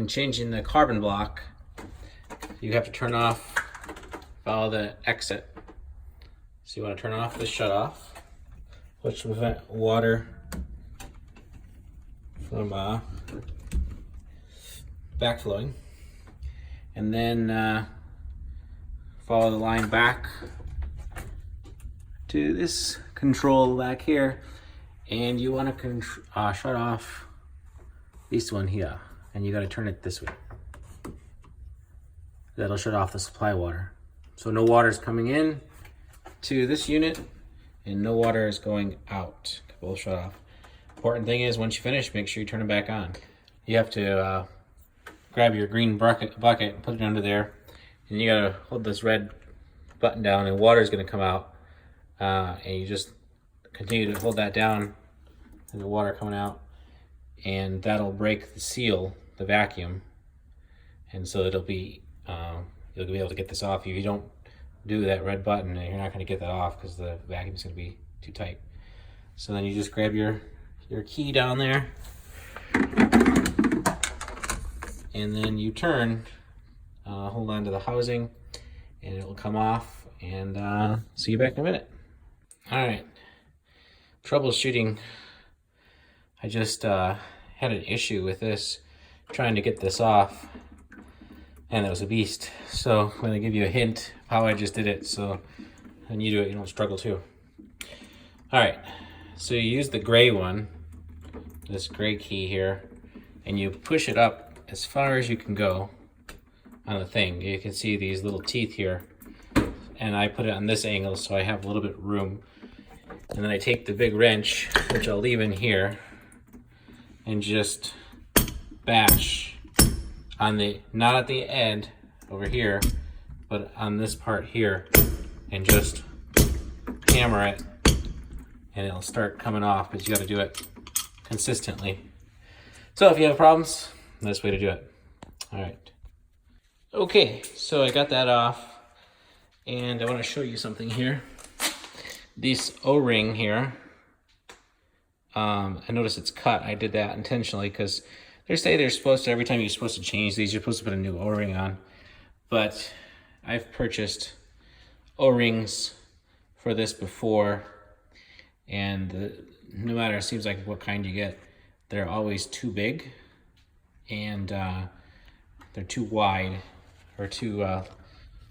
when changing the carbon block, you have to turn off, follow the exit. So you want to turn off the shutoff, which will prevent water from backflowing. And then follow the line back to this control back here, and you want to shut off this one here, and you got to turn it this way. That'll shut off the supply water. So no water is coming in to this unit, and no water is going out. Both shut off. Important thing is, once you finish, make sure you turn it back on. You have to grab your green bucket and put it under there, and you gotta hold this red button down, and water is gonna come out, and you just continue to hold that down, and the water coming out, and that'll break the seal, the vacuum, and so it'll be you'll be able to get this off. If you don't do that red button, you're not going to get that off because the vacuum is going to be too tight. So then you just grab your key down there, and then you turn, hold on to the housing, and it will come off, and see you back in a minute. All right, troubleshooting. I just had an issue with this, trying to get this off, and it was a beast. So I'm going to give you a hint of how I just did it, so when you do it, you don't struggle too. All right, so you use the gray one, this gray key here, and you push it up as far as you can go on the thing. You can see these little teeth here, and I put it on this angle so I have a little bit of room. And then I take the big wrench, which I'll leave in here, and just bash on the, not at the end over here, but on this part here, and just hammer it, and it'll start coming off, but you got to do it consistently. So if you have problems, that's the way to do it. All right. Okay, so I got that off, and I want to show you something here. This O-ring here, I notice it's cut. I did that intentionally because they say they're supposed to, every time you're supposed to change these, you're supposed to put a new O-ring on. But I've purchased O-rings for this before, and no matter, it seems like what kind you get, they're always too big, and they're too wide, or too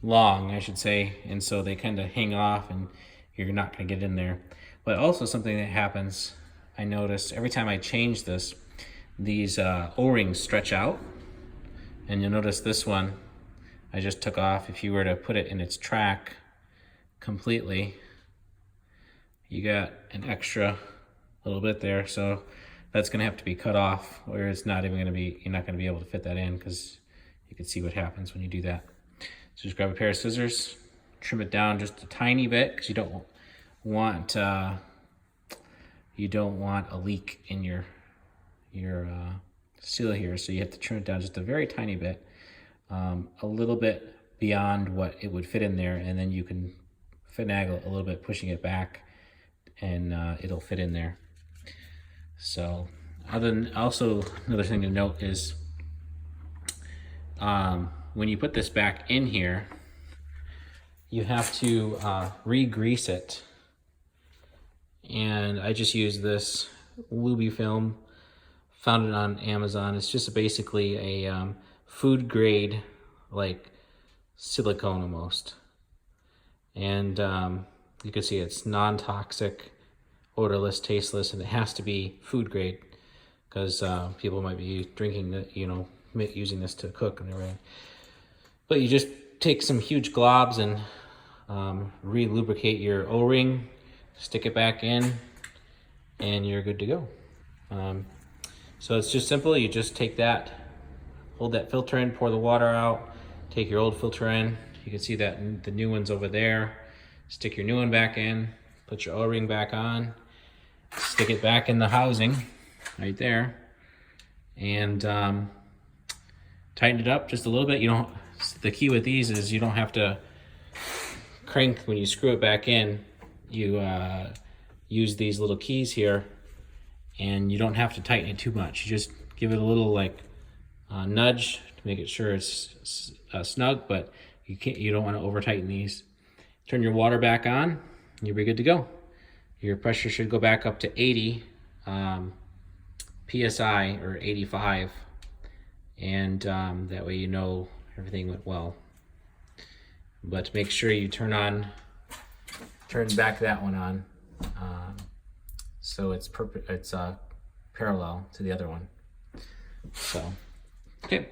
long, I should say, and so they kind of hang off, and you're not going to get in there. But also something that happens, I noticed every time I change this, these O-rings stretch out, and you'll notice this one I just took off. If you were to put it in its track completely, you got an extra little bit there, so that's going to have to be cut off, or it's not even going to be, you're not going to be able to fit that in, because you can see what happens when you do that. So just grab a pair of scissors, trim it down just a tiny bit, because you don't want a leak in your seal here, so you have to trim it down just a very tiny bit, a little bit beyond what it would fit in there, and then you can finagle it a little bit, pushing it back, and it'll fit in there. So also another thing to note is when you put this back in here, you have to re-grease it, and I just use this Lubifilm. Found it on Amazon. It's just basically a food grade, like silicone almost. And you can see it's non-toxic, odorless, tasteless, and it has to be food grade because people might be drinking it, using this to cook and everything. But you just take some huge globs and re-lubricate your O-ring, stick it back in, and you're good to go. So it's just simple. You just take that, hold that filter in, pour the water out, take your old filter in. You can see that the new one's over there. Stick your new one back in, put your O-ring back on, stick it back in the housing right there, and tighten it up just a little bit. The key with these is you don't have to crank when you screw it back in. You use these little keys here, and you don't have to tighten it too much. You just give it a little nudge to make it sure it's snug, but you don't want to over tighten these. Turn your water back on, you'll be good to go. Your pressure should go back up to 80 psi or 85, and that way you know everything went well. But make sure you turn back that one on, so it's parallel to the other one. So, okay.